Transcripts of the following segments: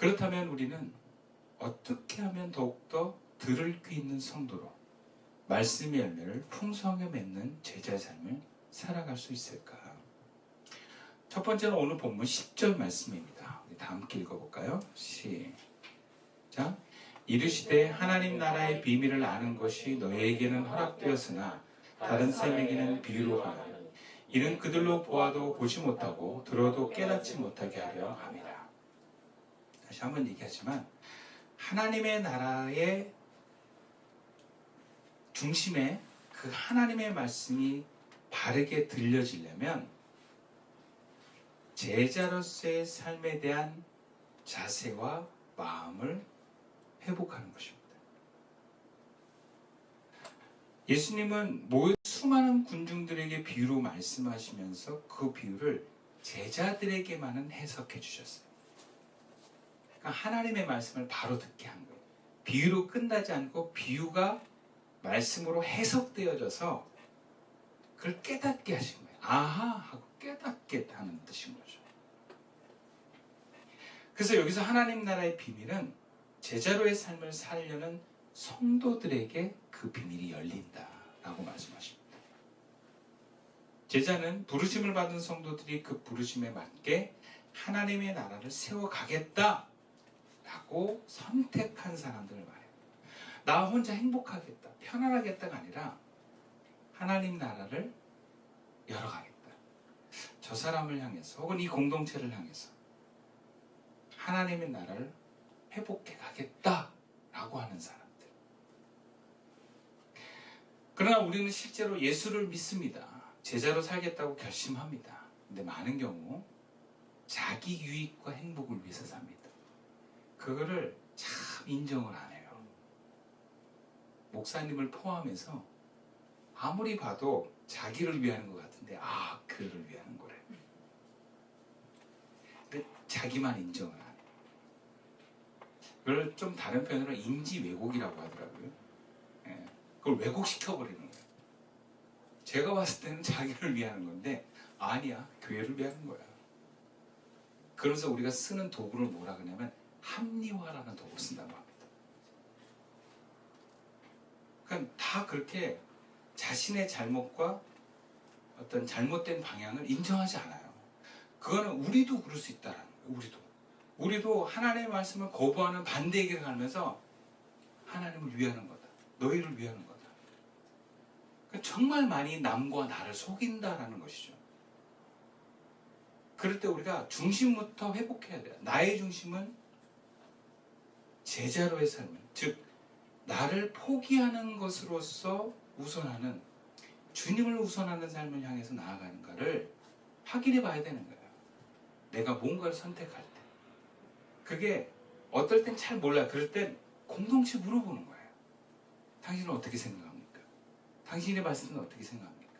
그렇다면 우리는 어떻게 하면 더욱더 들을 귀 있는 성도로 말씀의 열매를 풍성하게 맺는 제자의 삶을 살아갈 수 있을까? 첫 번째는 오늘 본문 10절 말씀입니다. 우리 다 함께 읽어볼까요? 시작. 이르시되 하나님 나라의 비밀을 아는 것이 너희에게는 허락되었으나 다른 사람에게는 비유로 하나니 이는 그들로 보아도 보지 못하고 들어도 깨닫지 못하게 하려 함이라. 다시 한번 얘기하지만 하나님의 나라의 중심에 그 하나님의 말씀이 바르게 들려지려면 제자로서의 삶에 대한 자세와 마음을 회복하는 것입니다. 예수님은 수많은 군중들에게 비유로 말씀하시면서 그 비유를 제자들에게만은 해석해 주셨어요. 그러니까 하나님의 말씀을 바로 듣게 한 거예요. 비유로 끝나지 않고 비유가 말씀으로 해석되어져서 그걸 깨닫게 하신 거예요. 아하 하고 깨닫게 하는 뜻인 거죠. 그래서 여기서 하나님 나라의 비밀은 제자로의 삶을 살려는 성도들에게 그 비밀이 열린다라고 말씀하십니다. 제자는 부르심을 받은 성도들이 그 부르심에 맞게 하나님의 나라를 세워가겠다라고 선택한 사람들을 말해요. 나 혼자 행복하겠다, 편안하겠다가 아니라 하나님 나라를 열어가겠다. 저 사람을 향해서 혹은 이 공동체를 향해서 하나님의 나라를 회복해 가겠다라고 하는 사람들. 그러나 우리는 실제로 예수를 믿습니다. 제자로 살겠다고 결심합니다. 근데 많은 경우 자기 유익과 행복을 위해서 삽니다. 그거를 참 인정을 안 해요. 목사님을 포함해서 아무리 봐도 자기를 위하는 것 같은데 그를 위하는 거래. 근데 자기만 인정을 안 해요. 그걸 좀 다른 표현으로 인지 왜곡이라고 하더라고요. 예, 그걸 왜곡시켜버리는 거예요. 제가 봤을 때는 자기를 위하는 건데 아니야, 교회를 위하는 거야. 그래서 우리가 쓰는 도구를 뭐라 그러냐면 합리화라는 도구를 쓴다고 합니다. 그러니까 다 그렇게 자신의 잘못과 어떤 잘못된 방향을 인정하지 않아요. 그거는 우리도 그럴 수 있다라는 거예요. 우리도 하나님의 말씀을 거부하는 반대의 길을 가면서 하나님을 위하는 거다. 너희를 위하는 거다. 그러니까 정말 많이 남과 나를 속인다라는 것이죠. 그럴 때 우리가 중심부터 회복해야 돼요. 나의 중심은 제자로의 삶을, 즉 나를 포기하는 것으로서 우선하는, 주님을 우선하는 삶을 향해서 나아가는가를 확인해 봐야 되는 거예요. 내가 뭔가를 선택할 때. 그게 어떨 땐 잘 몰라요. 그럴 땐 공동체 물어보는 거예요. 당신은 어떻게 생각합니까? 당신의 말씀은 어떻게 생각합니까?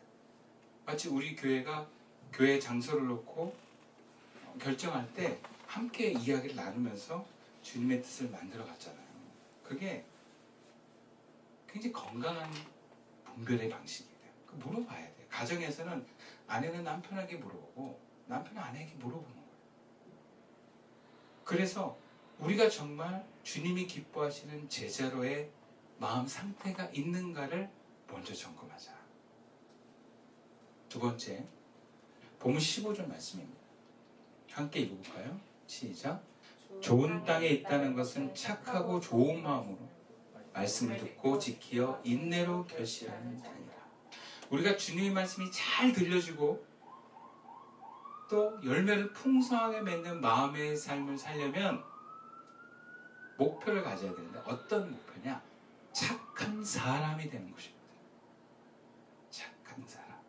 마치 우리 교회가 교회 장소를 놓고 결정할 때 함께 이야기를 나누면서 주님의 뜻을 만들어 갔잖아요. 그게 굉장히 건강한 분별의 방식이에요. 물어봐야 돼요. 가정에서는 아내는 남편에게 물어보고 남편은 아내에게 물어보는 거예요. 그래서 우리가 정말 주님이 기뻐하시는 제자로의 마음 상태가 있는가를 먼저 점검하자. 두 번째, 본문 15절 말씀입니다. 함께 읽어볼까요? 시작. 좋은 땅에 있다는 것은 착하고 좋은 마음으로 말씀을 듣고 지키어 인내로 결실하는 자니라. 우리가 주님의 말씀이 잘 들려지고 또 열매를 풍성하게 맺는 마음의 삶을 살려면 목표를 가져야 되는데 어떤 목표냐? 착한 사람이 되는 것입니다. 착한 사람.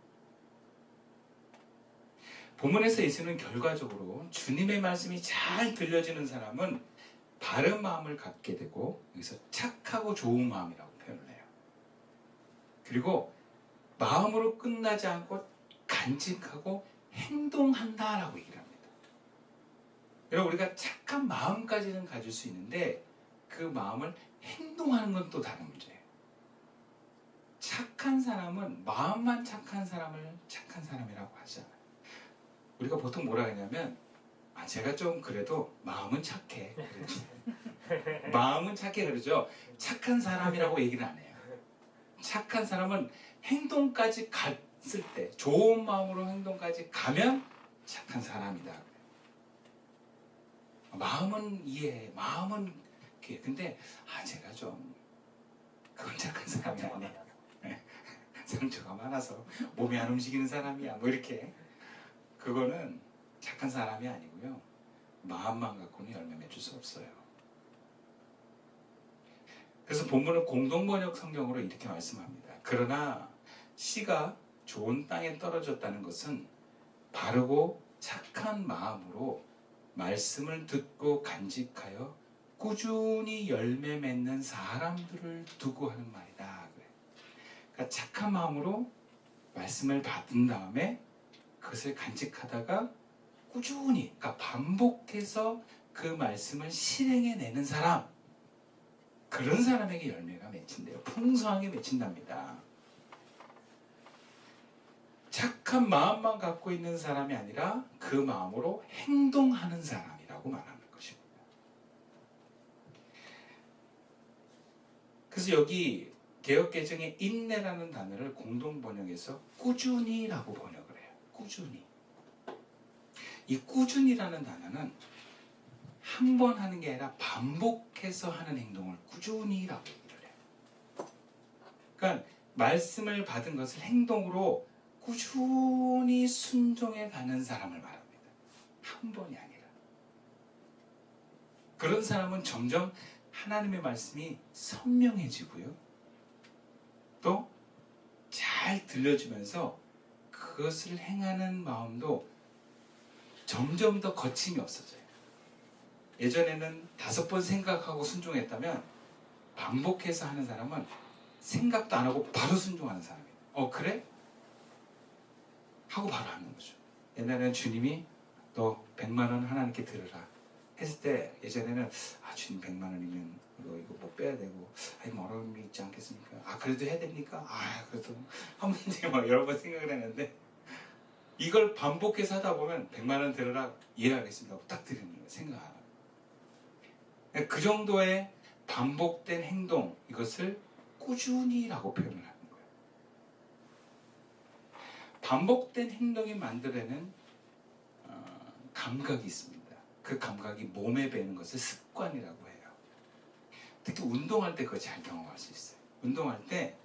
본문에서 예수는 결과적으로 주님의 말씀이 잘 들려지는 사람은 바른 마음을 갖게 되고 여기서 착하고 좋은 마음이라고 표현을 해요. 그리고 마음으로 끝나지 않고 간직하고 행동한다라고 얘기를 합니다. 여러분, 우리가 착한 마음까지는 가질 수 있는데 그 마음을 행동하는 건 또 다른 문제예요. 착한 사람은 마음만 착한 사람을 착한 사람이라고 하잖아요. 우리가 보통 뭐라 하냐면 제가 좀 그래도 마음은 착해. 그러지. 마음은 착해 그러죠. 착한 사람이라고 얘기는 안 해요. 착한 사람은 행동까지 갔을 때, 좋은 마음으로 행동까지 가면 착한 사람이다. 마음은 이해해. 마음은 그게. 근데 제가 좀 그건 착한 사람이 아니에요. 상처가 많아서 몸이 안 움직이는 사람이야. 뭐 이렇게. 그거는 착한 사람이 아니고요. 마음만 갖고는 열매 맺을 수 없어요. 그래서 본문은 공동번역 성경으로 이렇게 말씀합니다. 그러나 씨가 좋은 땅에 떨어졌다는 것은 바르고 착한 마음으로 말씀을 듣고 간직하여 꾸준히 열매 맺는 사람들을 두고 하는 말이다. 그러니까 착한 마음으로 말씀을 받은 다음에 그것을 간직하다가 꾸준히, 그러니까 반복해서 그 말씀을 실행해내는 사람, 그런 사람에게 열매가 맺힌대요. 풍성하게 맺힌답니다. 착한 마음만 갖고 있는 사람이 아니라 그 마음으로 행동하는 사람이라고 말하는 것입니다. 그래서 여기 개역개정의 인내라는 단어를 공동번역에서 꾸준히라고 번역을 해요. 꾸준히. 이 꾸준히라는 단어는 한 번 하는 게 아니라 반복해서 하는 행동을 꾸준히라고 얘기를 해요. 그러니까 말씀을 받은 것을 행동으로 꾸준히 순종해 가는 사람을 말합니다. 한 번이 아니라. 그런 사람은 점점 하나님의 말씀이 선명해지고요. 또 잘 들려주면서 그것을 행하는 마음도 점점 더 거침이 없어져요. 예전에는 5번 생각하고 순종했다면 반복해서 하는 사람은 생각도 안 하고 바로 순종하는 사람이에요. 그래? 하고 바로 하는 거죠. 옛날에는 주님이 너 100만 원 하나님께 드려라 했을 때 예전에는 주님 100만 원이면 이거 뭐 빼야 되고 뭐 어려움이 있지 않겠습니까? 그래도 해야 됩니까? 그래도 한 번에 막 여러 번 생각을 했는데 이걸 반복해서 하다 보면 100만 원 드려라 이해하겠습니다 하고 딱 드리는 거예요. 생각 안 하고. 그 정도의 반복된 행동, 이것을 꾸준히라고 표현을 하는 거예요. 반복된 행동이 만들어내는 감각이 있습니다. 그 감각이 몸에 배는 것을 습관이라고 해요. 특히 운동할 때 그거 잘 경험할 수 있어요. 운동할 때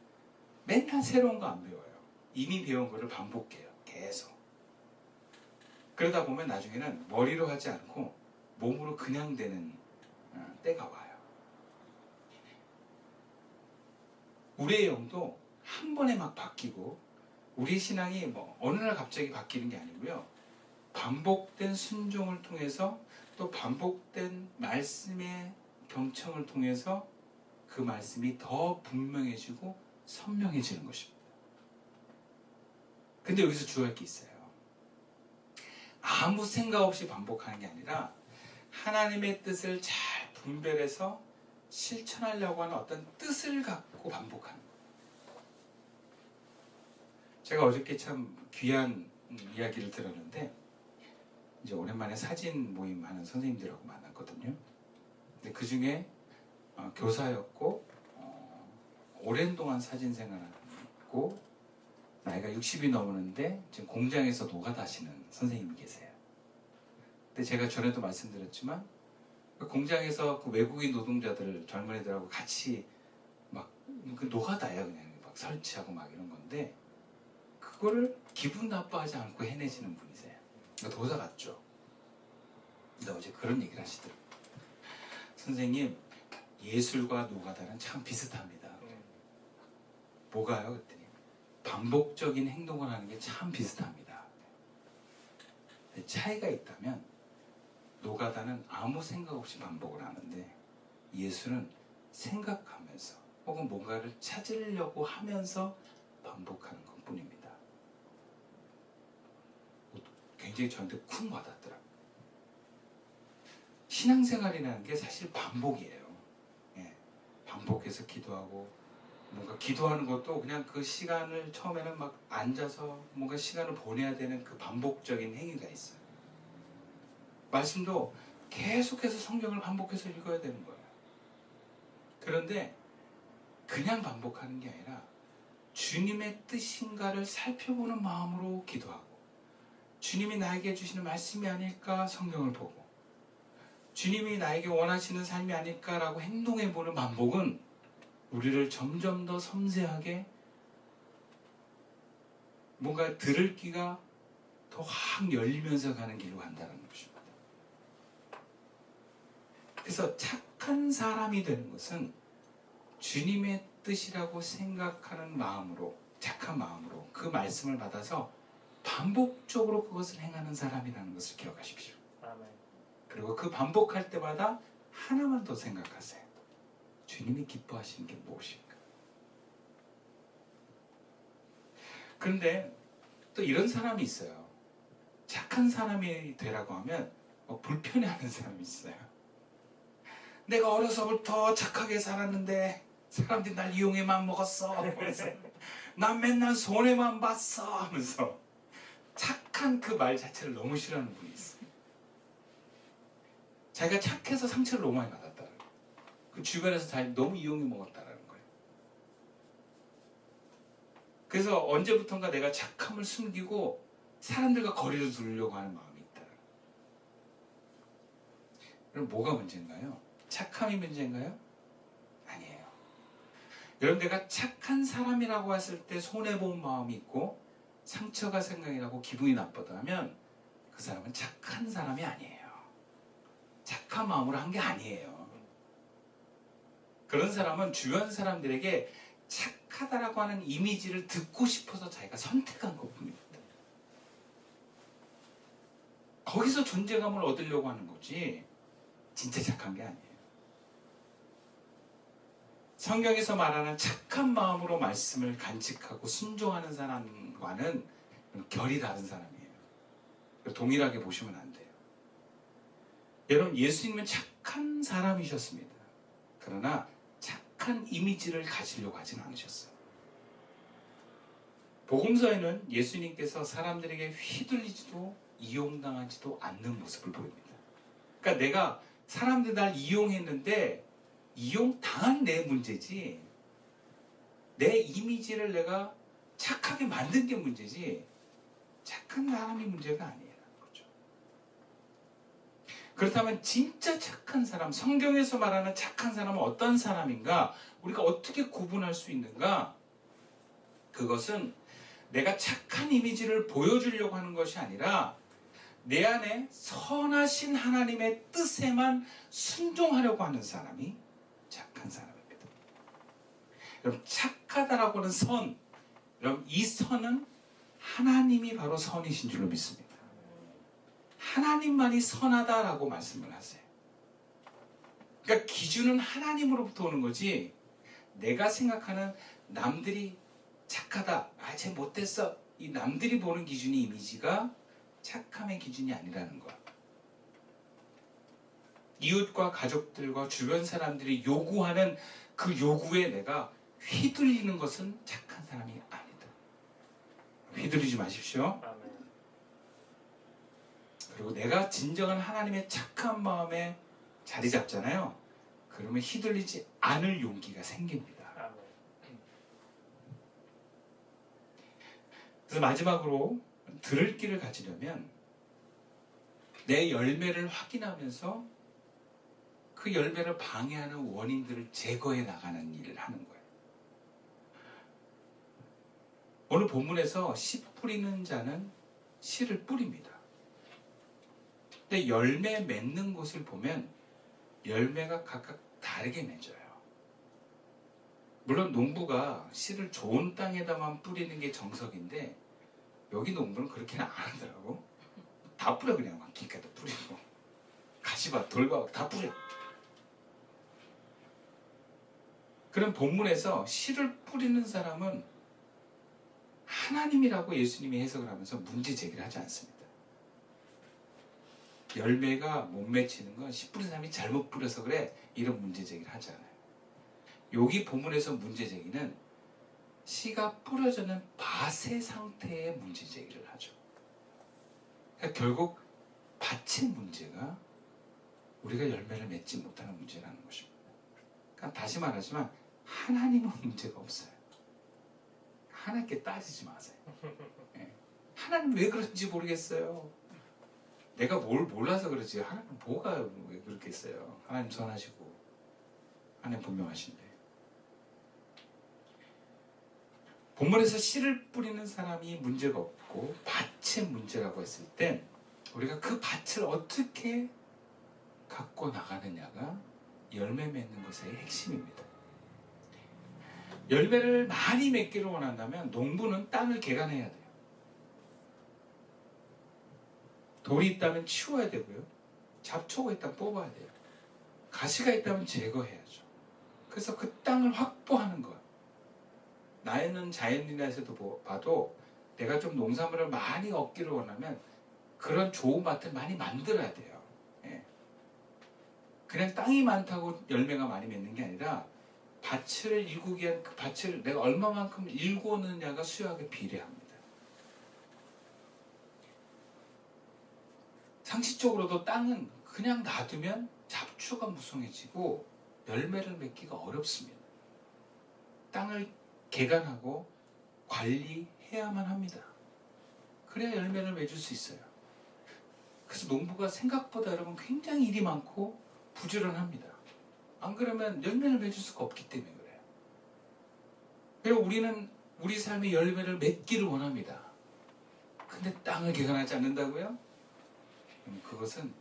맨날 새로운 거 안 배워요. 이미 배운 거를 반복해요. 계속. 그러다 보면 나중에는 머리로 하지 않고 몸으로 그냥 되는 때가 와요. 우리의 영도 한 번에 막 바뀌고 우리 신앙이 뭐 어느 날 갑자기 바뀌는 게 아니고요. 반복된 순종을 통해서 또 반복된 말씀의 경청을 통해서 그 말씀이 더 분명해지고 선명해지는 것입니다. 근데 여기서 주의할 게 있어요. 아무 생각 없이 반복하는 게 아니라 하나님의 뜻을 잘 분별해서 실천하려고 하는 어떤 뜻을 갖고 반복하는 거예요. 제가 어저께 참 귀한 이야기를 들었는데 이제 오랜만에 사진 모임 하는 선생님들하고 만났거든요. 근데 그 중에 교사였고 오랜 동안 사진 생활하고 나이가 60이 넘었는데 지금 공장에서 노가다 하시는 선생님이 계세요. 근데 제가 전에도 말씀드렸지만 그 공장에서 그 외국인 노동자들 젊은이들하고 같이 막 그 노가다예요. 그냥 막 설치하고 막 이런 건데 그거를 기분 나빠하지 않고 해내시는 분이세요. 그러니까 도사 같죠. 근데 어제 그런 얘기를 하시더라고요. 선생님, 예술과 노가다는 참 비슷합니다. 뭐가요? 그랬더니 반복적인 행동을 하는 게 참 비슷합니다. 차이가 있다면 노가다는 아무 생각 없이 반복을 하는데 예술은 생각하면서 혹은 뭔가를 찾으려고 하면서 반복하는 것뿐입니다. 굉장히 저한테 쿵 와닿더라고요. 신앙생활이라는 게 사실 반복이에요. 반복해서 기도하고 뭔가 기도하는 것도 그냥 그 시간을 처음에는 막 앉아서 뭔가 시간을 보내야 되는 그 반복적인 행위가 있어요. 말씀도 계속해서 성경을 반복해서 읽어야 되는 거예요. 그런데 그냥 반복하는 게 아니라 주님의 뜻인가를 살펴보는 마음으로 기도하고, 주님이 나에게 주시는 말씀이 아닐까 성경을 보고, 주님이 나에게 원하시는 삶이 아닐까라고 행동해보는 반복은 우리를 점점 더 섬세하게 뭔가 들을 귀가 더 확 열리면서 가는 길로 간다는 것입니다. 그래서 착한 사람이 되는 것은 주님의 뜻이라고 생각하는 마음으로, 착한 마음으로 그 말씀을 받아서 반복적으로 그것을 행하는 사람이라는 것을 기억하십시오. 아멘. 그리고 그 반복할 때마다 하나만 더 생각하세요. 주님이 기뻐하시는 게 무엇인가? 그런데 또 이런 사람이 있어요. 착한 사람이 되라고 하면 불편해하는 사람이 있어요. 내가 어려서부터 착하게 살았는데 사람들이 날 이용해만 먹었어 하면서 난 맨날 손해만 봤어 하면서 착한 그 말 자체를 너무 싫어하는 분이 있어요. 자기가 착해서 상처를 너무 많이 받았다는 거예요. 그 주변에서 자기 너무 이용해 먹었다는 거예요. 그래서 언제부턴가 내가 착함을 숨기고 사람들과 거리를 두려고 하는 마음이 있다. 그럼 뭐가 문제인가요? 착함이 문제인가요? 아니에요. 여러분, 내가 착한 사람이라고 했을 때 손해본 마음이 있고 상처가 생각이 나고 기분이 나쁘다면 그 사람은 착한 사람이 아니에요. 착한 마음으로 한 게 아니에요. 그런 사람은 주변 사람들에게 착하다라고 하는 이미지를 듣고 싶어서 자기가 선택한 것뿐입니다. 거기서 존재감을 얻으려고 하는 거지 진짜 착한 게 아니에요. 성경에서 말하는 착한 마음으로 말씀을 간직하고 순종하는 사람과는 결이 다른 사람이에요. 동일하게 보시면 안 돼요. 여러분, 예수님은 착한 사람이셨습니다. 그러나 착한 이미지를 가지려고 하지는 않으셨어요. 복음서에는 예수님께서 사람들에게 휘둘리지도 이용당하지도 않는 모습을 보입니다. 그러니까 내가 사람들이 날 이용했는데 이용당한 내 문제지, 내 이미지를 내가 착하게 만든 게 문제지 착한 사람이 문제가 아니에요. 그렇죠? 그렇다면 진짜 착한 사람, 성경에서 말하는 착한 사람은 어떤 사람인가? 우리가 어떻게 구분할 수 있는가? 그것은 내가 착한 이미지를 보여주려고 하는 것이 아니라 내 안에 선하신 하나님의 뜻에만 순종하려고 하는 사람이 착한 사람입니다. 여러분, 착하다라고 하는 선, 여러분, 이 선은 하나님이 바로 선이신 줄로 믿습니다. 하나님만이 선하다라고 말씀을 하세요. 그러니까 기준은 하나님으로부터 오는 거지 내가 생각하는 남들이 착하다, 쟤 못됐어, 이 남들이 보는 기준이 이미지가 착함의 기준이 아니라는 것. 이웃과 가족들과 주변 사람들이 요구하는 그 요구에 내가 휘둘리는 것은 착한 사람이 아니다. 휘둘리지 마십시오. 아멘. 그리고 내가 진정한 하나님의 착한 마음에 자리 잡잖아요. 그러면 휘둘리지 않을 용기가 생깁니다. 아멘. 그래서 마지막으로 들을 길을 가지려면 내 열매를 확인하면서 그 열매를 방해하는 원인들을 제거해 나가는 일을 하는 거예요. 오늘 본문에서 씨 뿌리는 자는 씨를 뿌립니다. 근데 열매 맺는 곳을 보면 열매가 각각 다르게 맺어요. 물론 농부가 씨를 좋은 땅에다만 뿌리는 게 정석인데 여기 농부는 그렇게는 안 하더라고. 다 뿌려, 그냥 막 길가에다 뿌리고 가시밭, 돌밭 다 뿌려. 그런 본문에서 씨를 뿌리는 사람은 하나님이라고 예수님이 해석을 하면서 문제 제기를 하지 않습니다. 열매가 못 맺히는 건 씨 뿌린 사람이 잘못 뿌려서 그래, 이런 문제 제기를 하지 않아요. 여기 본문에서 문제 제기는 씨가 뿌려지는 밭의 상태의 문제 제기를 하죠. 그러니까 결국 밭의 문제가 우리가 열매를 맺지 못하는 문제라는 것입니다. 그러니까 다시 말하지만 하나님은 문제가 없어요. 하나님께 따지지 마세요. 예. 하나님 왜 그런지 모르겠어요. 내가 뭘 몰라서 그러지. 하나님 뭐가 왜 그렇겠어요. 하나님 선하시고 하나님 분명하신데. 본문에서 씨를 뿌리는 사람이 문제가 없고 밭의 문제라고 했을 땐 우리가 그 밭을 어떻게 갖고 나가느냐가 열매 맺는 것의 핵심입니다. 열매를 많이 맺기를 원한다면 농부는 땅을 개간해야 돼요. 돌이 있다면 치워야 되고요. 잡초가 있다면 뽑아야 돼요. 가시가 있다면 제거해야죠. 그래서 그 땅을 확보하는 것. 나는 자연인에서도 봐도 내가 좀 농산물을 많이 얻기를 원하면 그런 좋은 밭을 많이 만들어야 돼요. 예. 그냥 땅이 많다고 열매가 많이 맺는 게 아니라 밭을 일구기 위한 그 밭을 내가 얼마만큼 일구느냐가 수확에 비례합니다. 상식적으로도 땅은 그냥 놔두면 잡초가 무성해지고 열매를 맺기가 어렵습니다. 땅을 개간하고 관리해야만 합니다. 그래야 열매를 맺을 수 있어요. 그래서 농부가 생각보다 여러분 굉장히 일이 많고 부지런합니다. 안 그러면 열매를 맺을 수가 없기 때문에 그래요. 그리고 우리는 우리 삶의 열매를 맺기를 원합니다. 근데 땅을 개간하지 않는다고요? 그것은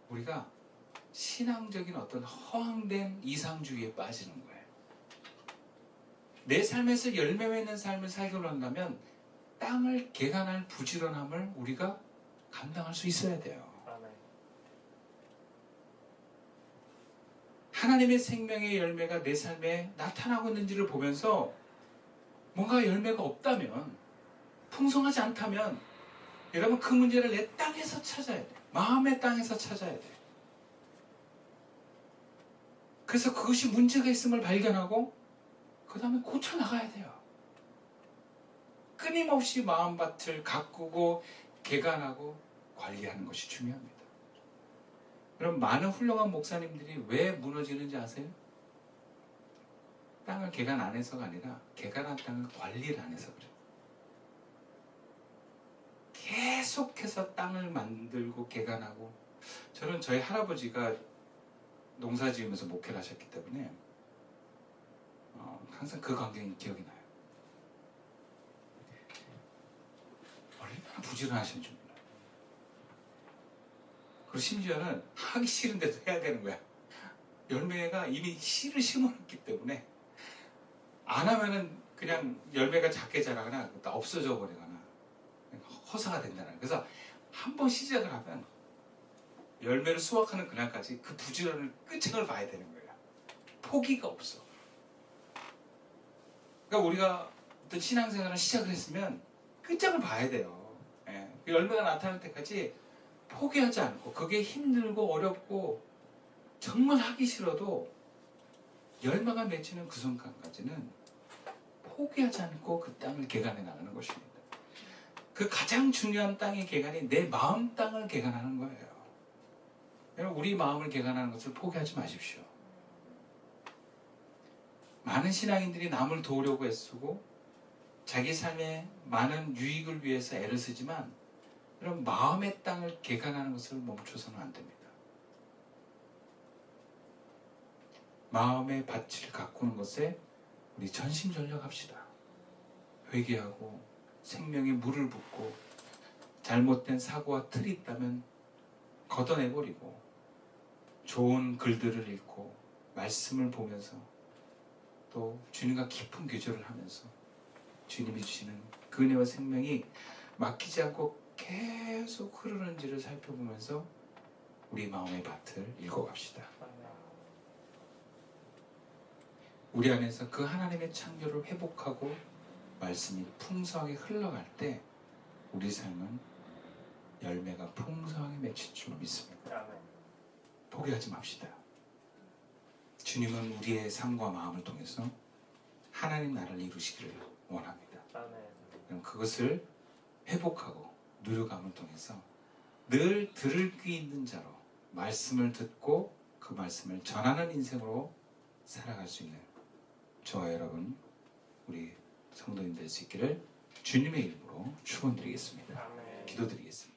우리가 신앙적인 어떤 허황된 이상주의에 빠지는 거예요. 내 삶에서 열매 맺는 삶을 살기로 한다면 땅을 개간할 부지런함을 우리가 감당할 수 있어야 돼요. 하나님의 생명의 열매가 내 삶에 나타나고 있는지를 보면서 뭔가 열매가 없다면, 풍성하지 않다면 여러분 그 문제를 내 땅에서 찾아야 돼. 마음의 땅에서 찾아야 돼. 그래서 그것이 문제가 있음을 발견하고 그 다음에 고쳐나가야 돼요. 끊임없이 마음밭을 가꾸고 개간하고 관리하는 것이 중요합니다. 여러분 많은 훌륭한 목사님들이 왜 무너지는지 아세요? 땅을 개간 안 해서가 아니라 개간한 땅을 관리를 안 해서 그래요. 계속해서 땅을 만들고 개간하고, 저는 저희 할아버지가 농사 지으면서 목회를 하셨기 때문에 항상 그 광경이 기억이 나요. 얼마나 부지런하신지 몰라요. 그리고 심지어는 하기 싫은데도 해야 되는 거야. 열매가 이미 씨를 심어놨기 때문에 안 하면은 그냥 열매가 작게 자라거나 없어져 버리거나 허사가 된다는 거예요. 그래서 한번 시작을 하면 열매를 수확하는 그날까지 그 부지런을 끝장을 봐야 되는 거예요. 포기가 없어. 그러니까 우리가 어떤 신앙생활을 시작을 했으면 끝장을 봐야 돼요. 예. 열매가 나타날 때까지 포기하지 않고, 그게 힘들고 어렵고 정말 하기 싫어도 열매가 맺히는 그 순간까지는 포기하지 않고 그 땅을 개간해 나가는 것입니다. 그 가장 중요한 땅의 개간이 내 마음 땅을 개간하는 거예요. 여러분 우리 마음을 개간하는 것을 포기하지 마십시오. 많은 신앙인들이 남을 도우려고 애쓰고 자기 삶에 많은 유익을 위해서 애를 쓰지만 여러분 마음의 땅을 개간하는 것을 멈춰서는 안 됩니다. 마음의 밭을 가꾸는 것에 우리 전심전력합시다. 회개하고 생명에 물을 붓고 잘못된 사고와 틀이 있다면 걷어내버리고 좋은 글들을 읽고 말씀을 보면서 또 주님과 깊은 교제를 하면서 주님이 주시는 그 은혜와 생명이 막히지 않고 계속 흐르는지를 살펴보면서 우리 마음의 밭을 읽어갑시다. 우리 안에서 그 하나님의 창조를 회복하고 말씀이 풍성하게 흘러갈 때 우리 삶은 열매가 풍성하게 맺힐 줄 믿습니다. 포기하지 맙시다. 주님은 우리의 삶과 마음을 통해서 하나님 나라를 이루시기를 원합니다. 그럼 그것을 회복하고 누려감을 통해서 늘 들을 귀 있는 자로 말씀을 듣고 그 말씀을 전하는 인생으로 살아갈 수 있는 저와 여러분, 우리 성도님 될 수 있기를 주님의 이름으로 축원드리겠습니다. 기도드리겠습니다.